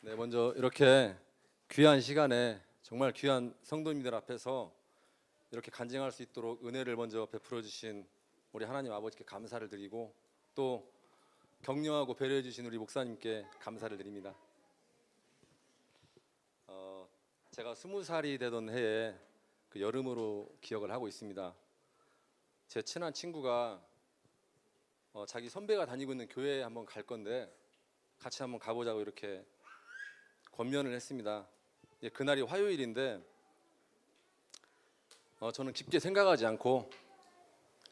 네, 먼저 이렇게 귀한 시간에 정말 귀한 성도님들 앞에서 이렇게 간증할 수 있도록 은혜를 먼저 베풀어 주신 우리 하나님 아버지께 감사를 드리고, 또 격려하고 배려해 주신 우리 목사님께 감사를 드립니다. 제가 20살이 되던 해에 그 여름으로 기억을 하고 있습니다. 제 친한 친구가 자기 선배가 다니고 있는 교회에 한번 갈 건데 같이 한번 가보자고 이렇게 권면을 했습니다. 그날이 화요일인데 저는 깊게 생각하지 않고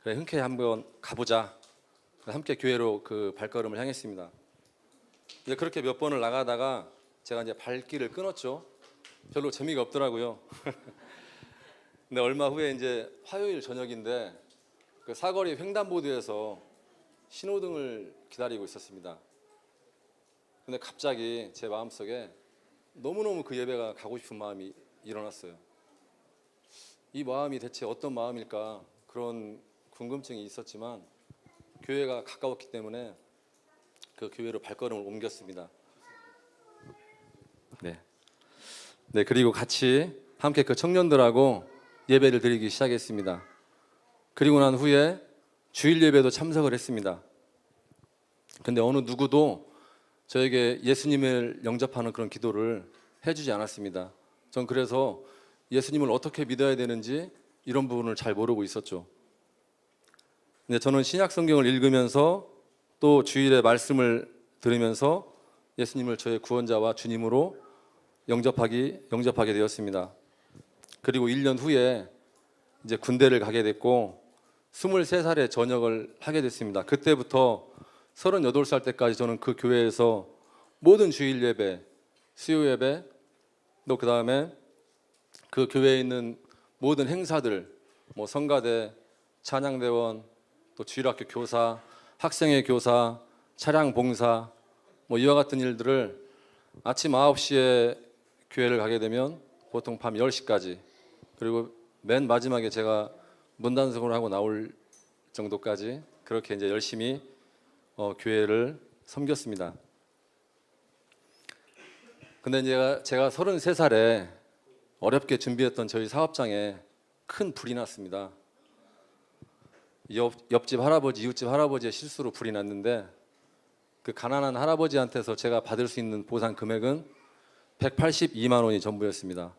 그래, 흔쾌히 한번 가보자. 함께 교회로 그 발걸음을 향했습니다. 이제 그렇게 몇 번을 나가다가 제가 이제 발길을 끊었죠. 별로 재미가 없더라고요. 근데 얼마 후에 이제 화요일 저녁인데 그 사거리 횡단보도에서 신호등을 기다리고 있었습니다. 근데 갑자기 제 마음속에 너무너무 그 예배가 가고 싶은 마음이 일어났어요. 이 마음이 대체 어떤 마음일까, 그런 궁금증이 있었지만 교회가 가까웠기 때문에 그 교회로 발걸음을 옮겼습니다. 네, 그리고 같이 함께 그 청년들하고 예배를 드리기 시작했습니다. 그리고 난 후에 주일 예배도 참석을 했습니다. 근데 어느 누구도 저에게 예수님을 영접하는 그런 기도를 해주지 않았습니다. 전 그래서 예수님을 어떻게 믿어야 되는지 이런 부분을 잘 모르고 있었죠. 근데 저는 신약 성경을 읽으면서 또 주일에 말씀을 들으면서 예수님을 저의 구원자와 주님으로 영접하게 되었습니다. 그리고 1년 후에 이제 군대를 가게 됐고 23살에 전역을 하게 됐습니다. 그때부터 38살 때까지 저는 그 교회에서 모든 주일 예배, 수요 예배, 또 그 다음에 그 교회에 있는 모든 행사들, 뭐 성가대, 찬양대원, 또 주일학교 교사, 학생회 교사, 차량 봉사, 뭐 이와 같은 일들을 아침 9시에 교회를 가게 되면 보통 밤 10시까지, 그리고 맨 마지막에 제가 문단속을 하고 나올 정도까지 그렇게 이제 열심히 교회를 섬겼습니다. 근데 이제 제가 33살에 어렵게 준비했던 저희 사업장에 큰 불이 났습니다. 옆집 할아버지, 이웃집 할아버지의 실수로 불이 났는데 그 가난한 할아버지한테서 제가 받을 수 있는 보상 금액은 182만 원이 전부였습니다.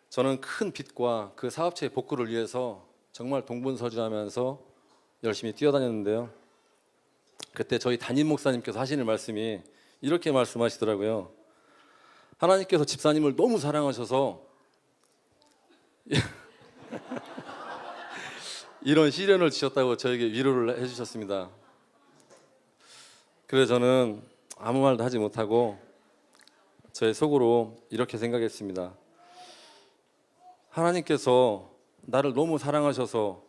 저는 큰 빚과 그 사업체의 복구를 위해서 정말 동분서주하면서 열심히 뛰어다녔는데요. 그때 저희 담임 목사님께서 하시는 말씀이 이렇게 말씀하시더라고요. 하나님께서 집사님을 너무 사랑하셔서 이런 시련을 주셨다고 저에게 위로를 해주셨습니다. 그래서 저는 아무 말도 하지 못하고 저의 속으로 이렇게 생각했습니다. 하나님께서 나를 너무 사랑하셔서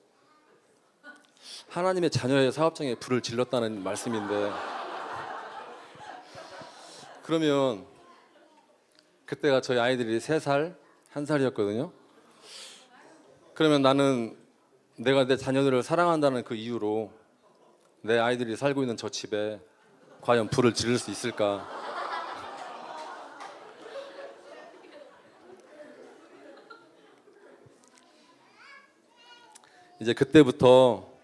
하나님의 자녀의 사업장에 불을 질렀다는 말씀인데, 그러면 그때가 저희 아이들이 3살, 1살이었거든요. 그러면 나는 내가 내 자녀들을 사랑한다는 그 이유로 내 아이들이 살고 있는 저 집에 과연 불을 지를 수 있을까? 이제 그때부터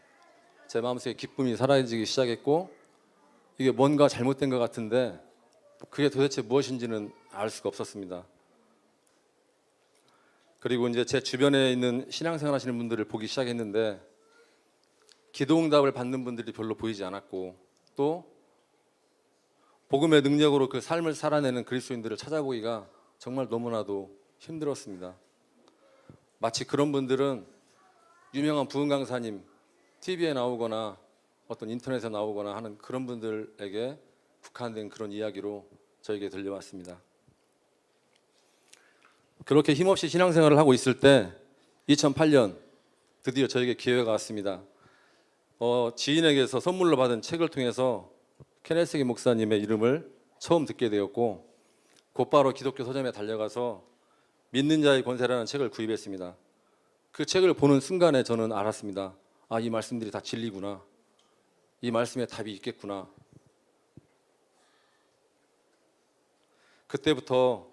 제 마음속에 기쁨이 사라지기 시작했고, 이게 뭔가 잘못된 것 같은데 그게 도대체 무엇인지는 알 수가 없었습니다. 그리고 이제 제 주변에 있는 신앙생활 하시는 분들을 보기 시작했는데 기도응답을 받는 분들이 별로 보이지 않았고, 또 복음의 능력으로 그 삶을 살아내는 그리스도인들을 찾아보기가 정말 너무나도 힘들었습니다. 마치 그런 분들은 유명한 부흥 강사님, TV에 나오거나 어떤 인터넷에 나오거나 하는 그런 분들에게 국한된 그런 이야기로 저에게 들려왔습니다. 그렇게 힘없이 신앙생활을 하고 있을 때 2008년 드디어 저에게 기회가 왔습니다. 지인에게서 선물로 받은 책을 통해서 케네스기 목사님의 이름을 처음 듣게 되었고, 곧바로 기독교 서점에 달려가서 믿는 자의 권세라는 책을 구입했습니다. 그 책을 보는 순간에 저는 알았습니다. 아, 이 말씀들이 다 진리구나. 이 말씀에 답이 있겠구나. 그때부터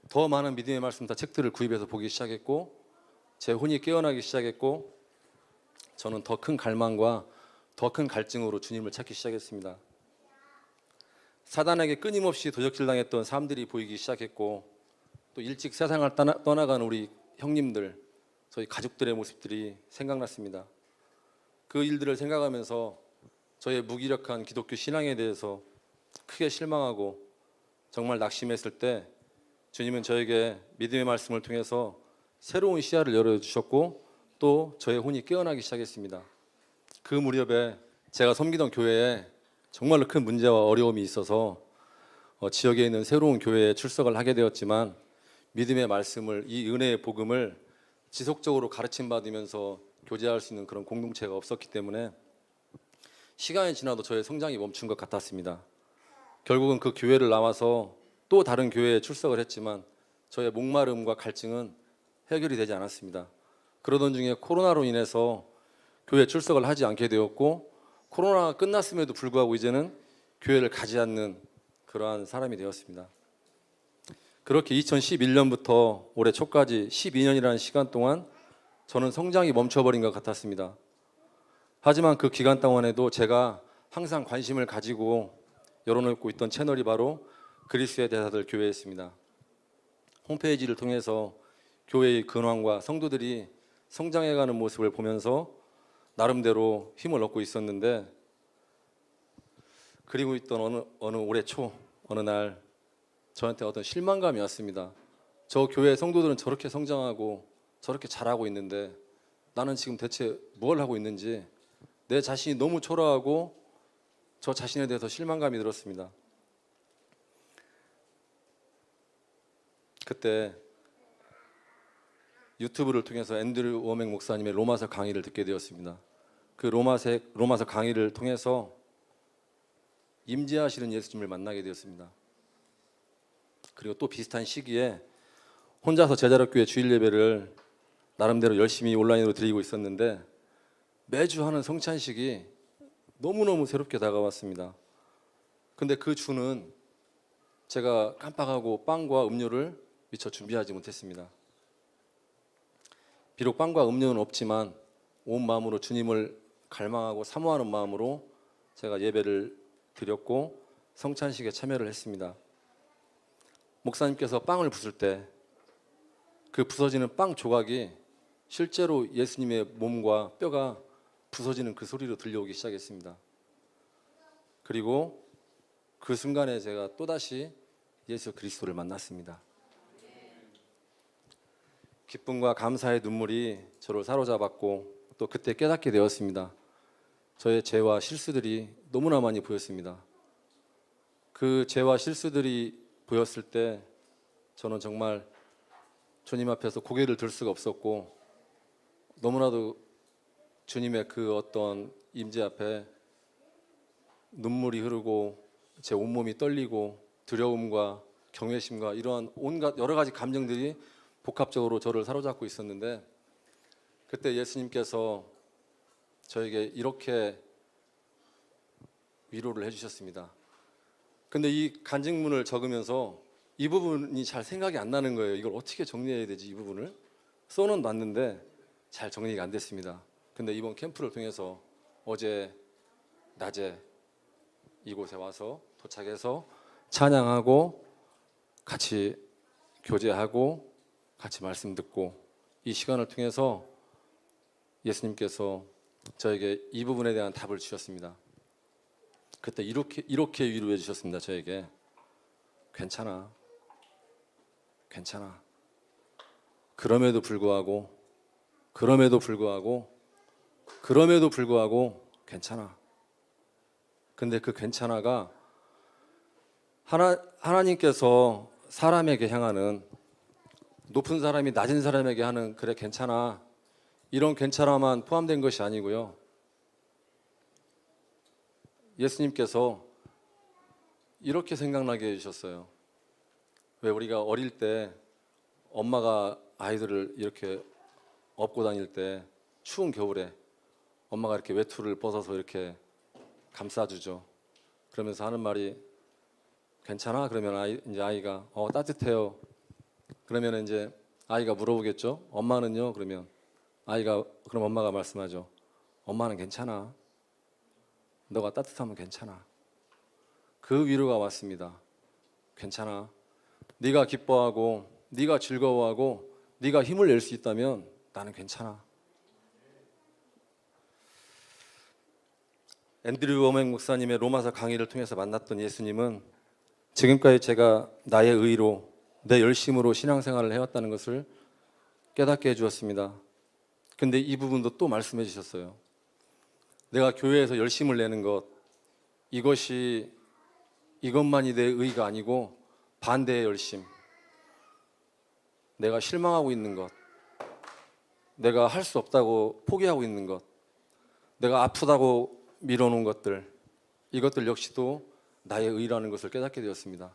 더 많은 믿음의 말씀 책들을 구입해서 보기 시작했고 제 혼이 깨어나기 시작했고 저는 더 큰 갈망과 더 큰 갈증으로 주님을 찾기 시작했습니다. 사단에게 끊임없이 도적질 당했던 삶들이 보이기 시작했고 또 일찍 세상을 떠나간 우리 형님들, 저희 가족들의 모습들이 생각났습니다. 그 일들을 생각하면서 저의 무기력한 기독교 신앙에 대해서 크게 실망하고 정말 낙심했을 때 주님은 저에게 믿음의 말씀을 통해서 새로운 시야를 열어주셨고 또 저의 혼이 깨어나기 시작했습니다. 그 무렵에 제가 섬기던 교회에 정말로 큰 문제와 어려움이 있어서 지역에 있는 새로운 교회에 출석을 하게 되었지만 믿음의 말씀을, 이 은혜의 복음을 지속적으로 가르침 받으면서 교제할 수 있는 그런 공동체가 없었기 때문에 시간이 지나도 저의 성장이 멈춘 것 같았습니다. 결국은 그 교회를 나와서 또 다른 교회에 출석을 했지만 저의 목마름과 갈증은 해결이 되지 않았습니다. 그러던 중에 코로나로 인해서 교회 출석을 하지 않게 되었고 코로나가 끝났음에도 불구하고 이제는 교회를 가지 않는 그러한 사람이 되었습니다. 그렇게 2011년부터 올해 초까지 12년이라는 시간 동안 저는 성장이 멈춰버린 것 같았습니다. 하지만 그 기간 동안에도 제가 항상 관심을 가지고 열어놓고 있던 채널이 바로 그리스의 대사들 교회였습니다. 홈페이지를 통해서 교회의 근황과 성도들이 성장해가는 모습을 보면서 나름대로 힘을 얻고 있었는데 그리고 있던 어느 올해 초 어느 날 저한테 어떤 실망감이 왔습니다. 저 교회 성도들은 저렇게 성장하고 저렇게 잘하고 있는데 나는 지금 대체 뭘 하고 있는지 내 자신이 너무 초라하고 저 자신에 대해서 실망감이 들었습니다. 그때 유튜브를 통해서 앤드류 워맥 목사님의 로마서 강의를 듣게 되었습니다. 그 로마서 강의를 통해서 임재하시는 예수님을 만나게 되었습니다. 그리고 또 비슷한 시기에 혼자서 제자력교회 주일 예배를 나름대로 열심히 온라인으로 드리고 있었는데 매주 하는 성찬식이 너무너무 새롭게 다가왔습니다. 근데 그 주는 제가 깜빡하고 빵과 음료를 미처 준비하지 못했습니다. 비록 빵과 음료는 없지만 온 마음으로 주님을 갈망하고 사모하는 마음으로 제가 예배를 드렸고 성찬식에 참여를 했습니다. 목사님께서 빵을 부술 때 그 부서지는 빵 조각이 실제로 예수님의 몸과 뼈가 부서지는 그 소리로 들려오기 시작했습니다. 그리고 그 순간에 제가 또다시 예수 그리스도를 만났습니다. 기쁨과 감사의 눈물이 저를 사로잡았고 또 그때 깨닫게 되었습니다. 저의 죄와 실수들이 너무나 많이 보였습니다. 그 죄와 실수들이 보였을 때 저는 정말 주님 앞에서 고개를 들 수가 없었고 너무나도 주님의 그 어떤 임재 앞에 눈물이 흐르고 제 온몸이 떨리고 두려움과 경외심과 이러한 온갖 여러 가지 감정들이 복합적으로 저를 사로잡고 있었는데 그때 예수님께서 저에게 이렇게 위로를 해주셨습니다. 근데 이 간증문을 적으면서 이 부분이 잘 생각이 안 나는 거예요. 이걸 어떻게 정리해야 되지 이 부분을? 써는 놨는데 잘 정리가 안 됐습니다. 근데 이번 캠프를 통해서 어제 낮에 이곳에 와서 도착해서 찬양하고 같이 교제하고 같이 말씀 듣고 이 시간을 통해서 예수님께서 저에게 이 부분에 대한 답을 주셨습니다. 그때 이렇게 위로해 주셨습니다. 저에게 괜찮아. 그럼에도 불구하고 괜찮아. 근데 그 괜찮아가 하나님께서 사람에게 향하는 높은 사람이 낮은 사람에게 하는 그래 괜찮아 이런 괜찮아만 포함된 것이 아니고요. 예수님께서 이렇게 생각나게 해주셨어요. 왜 우리가 어릴 때 엄마가 아이들을 이렇게 업고 다닐 때 추운 겨울에 엄마가 이렇게 외투를 벗어서 이렇게 감싸주죠. 그러면서 하는 말이 괜찮아? 그러면 이제 아이가 따뜻해요. 그러면 이제 아이가 물어보겠죠. 엄마는요? 그러면 그럼 엄마가 말씀하죠. 엄마는 괜찮아. 너가 따뜻하면 괜찮아. 그 위로가 왔습니다. 괜찮아. 네가 기뻐하고 네가 즐거워하고 네가 힘을 낼 수 있다면 나는 괜찮아. 앤드류 워맥 목사님의 로마서 강의를 통해서 만났던 예수님은 지금까지 제가 나의 의로 내 열심으로 신앙생활을 해왔다는 것을 깨닫게 해주었습니다. 근데 이 부분도 또 말씀해 주셨어요. 내가 교회에서 열심을 내는 것, 이것만이 내 의가 아니고 반대의 열심, 내가 실망하고 있는 것, 내가 할 수 없다고 포기하고 있는 것, 내가 아프다고 밀어놓은 것들, 이것들 역시도 나의 의라는 것을 깨닫게 되었습니다.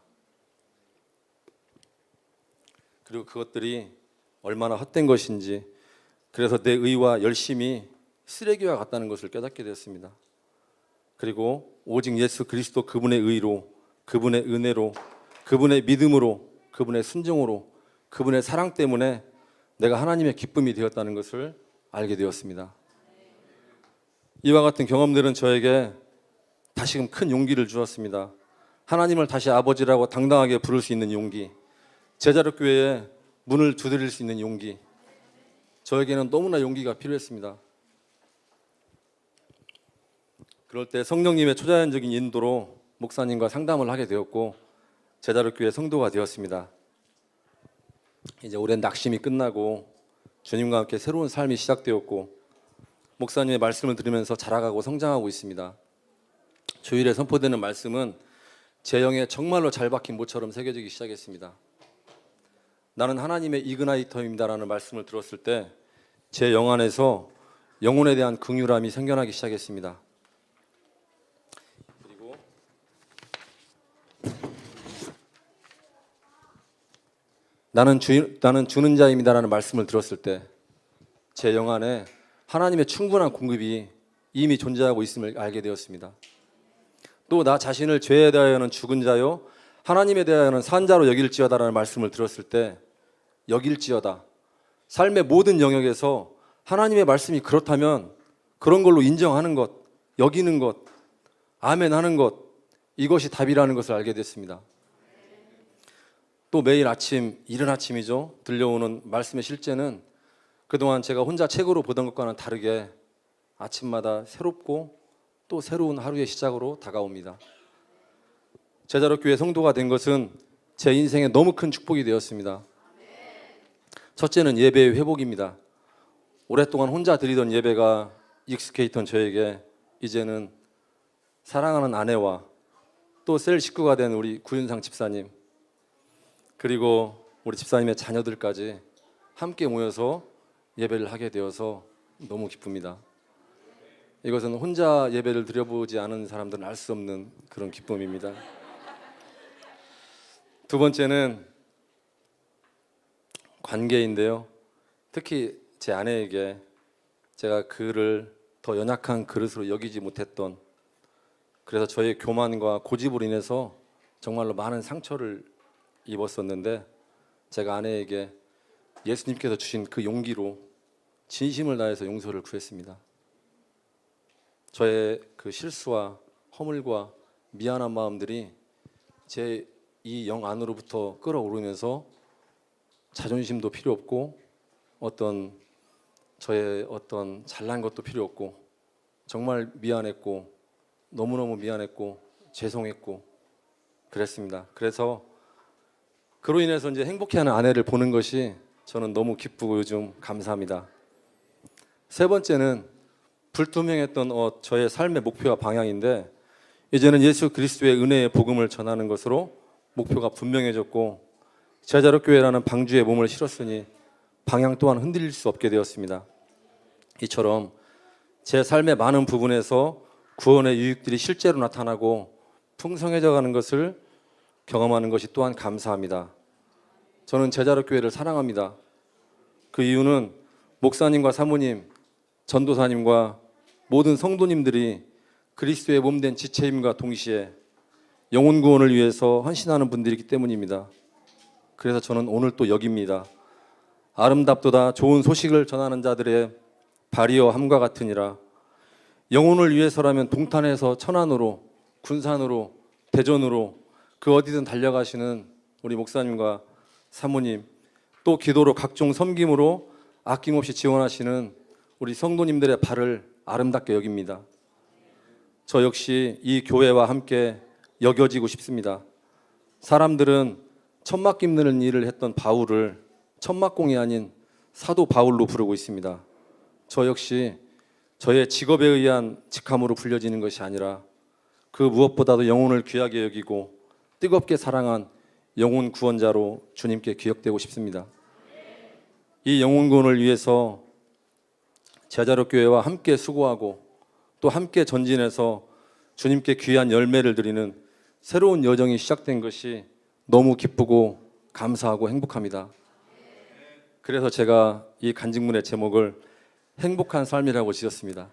그리고 그것들이 얼마나 헛된 것인지, 그래서 내 의와 열심이 쓰레기와 같다는 것을 깨닫게 되었습니다. 그리고 오직 예수 그리스도 그분의 의로, 그분의 은혜로, 그분의 믿음으로, 그분의 순종으로, 그분의 사랑 때문에 내가 하나님의 기쁨이 되었다는 것을 알게 되었습니다. 이와 같은 경험들은 저에게 다시금 큰 용기를 주었습니다. 하나님을 다시 아버지라고 당당하게 부를 수 있는 용기, 제자력 교회에 문을 두드릴 수 있는 용기, 저에게는 너무나 용기가 필요했습니다. 그럴 때 성령님의 초자연적인 인도로 목사님과 상담을 하게 되었고 제자력 교회 성도가 되었습니다. 이제 오랜 낙심이 끝나고 주님과 함께 새로운 삶이 시작되었고 목사님의 말씀을 들으면서 자라가고 성장하고 있습니다. 주일에 선포되는 말씀은 제 영에 정말로 잘 박힌 못처럼 새겨지기 시작했습니다. 나는 하나님의 이그나이터입니다라는 말씀을 들었을 때 제 영 안에서 영혼에 대한 긍휼함이 생겨나기 시작했습니다. 그리고 나는 주는 자입니다라는 말씀을 들었을 때 제 영 안에 하나님의 충분한 공급이 이미 존재하고 있음을 알게 되었습니다. 또 나 자신을 죄에 대하여는 죽은 자요 하나님에 대하여는 산 자로 여길지어다라는 말씀을 들었을 때 여길지어다, 삶의 모든 영역에서 하나님의 말씀이 그렇다면 그런 걸로 인정하는 것, 여기는 것, 아멘하는 것, 이것이 답이라는 것을 알게 됐습니다. 또 매일 아침, 이른 아침이죠, 들려오는 말씀의 실제는 그동안 제가 혼자 책으로 보던 것과는 다르게 아침마다 새롭고 또 새로운 하루의 시작으로 다가옵니다. 제자력 교회 성도가 된 것은 제 인생에 너무 큰 축복이 되었습니다. 첫째는 예배의 회복입니다. 오랫동안 혼자 드리던 예배가 익숙해 있던 저에게 이제는 사랑하는 아내와 또 셀 식구가 된 우리 구윤상 집사님, 그리고 우리 집사님의 자녀들까지 함께 모여서 예배를 하게 되어서 너무 기쁩니다. 이것은 혼자 예배를 드려보지 않은 사람들은 알 수 없는 그런 기쁨입니다. 두 번째는 관계인데요. 특히 제 아내에게 제가 그를 더 연약한 그릇으로 여기지 못했던, 그래서 저의 교만과 고집으로 인해서 정말로 많은 상처를 입었었는데 제가 아내에게 예수님께서 주신 그 용기로 진심을 다해서 용서를 구했습니다. 저의 그 실수와 허물과 미안한 마음들이 제 이 영 안으로부터 끌어오르면서 자존심도 필요 없고 저의 어떤 잘난 것도 필요 없고 정말 미안했고 너무너무 미안했고 죄송했고 그랬습니다. 그래서 그로 인해서 이제 행복해하는 아내를 보는 것이 저는 너무 기쁘고 요즘 감사합니다. 세 번째는 불투명했던 저의 삶의 목표와 방향인데 이제는 예수 그리스도의 은혜의 복음을 전하는 것으로 목표가 분명해졌고 제자력 교회라는 방주에 몸을 실었으니 방향 또한 흔들릴 수 없게 되었습니다. 이처럼 제 삶의 많은 부분에서 구원의 유익들이 실제로 나타나고 풍성해져 가는 것을 경험하는 것이 또한 감사합니다. 저는 제자력 교회를 사랑합니다. 그 이유는 목사님과 사모님, 전도사님과 모든 성도님들이 그리스도의 몸된 지체임과 동시에 영혼 구원을 위해서 헌신하는 분들이기 때문입니다. 그래서 저는 오늘 또 여기입니다. 아름답도다 좋은 소식을 전하는 자들의 발이여 함과 같으니라. 영혼을 위해서라면 동탄에서 천안으로, 군산으로, 대전으로 그 어디든 달려가시는 우리 목사님과 사모님, 또 기도로 각종 섬김으로 아낌없이 지원하시는 우리 성도님들의 발을 아름답게 여깁니다. 저 역시 이 교회와 함께 여겨지고 싶습니다. 사람들은 천막 깁는 일을 했던 바울을 천막공이 아닌 사도 바울로 부르고 있습니다. 저 역시 저의 직업에 의한 직함으로 불려지는 것이 아니라 그 무엇보다도 영혼을 귀하게 여기고 뜨겁게 사랑한 영혼 구원자로 주님께 기억되고 싶습니다. 이 영혼 구원을 위해서 제자로 교회와 함께 수고하고 또 함께 전진해서 주님께 귀한 열매를 드리는 새로운 여정이 시작된 것이 너무 기쁘고 감사하고 행복합니다. 그래서 제가 이 간증문의 제목을 행복한 삶이라고 지었습니다.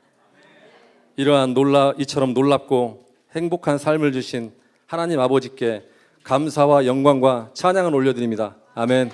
이러한 이처럼 놀랍고 행복한 삶을 주신 하나님 아버지께 감사와 영광과 찬양을 올려드립니다. 아멘.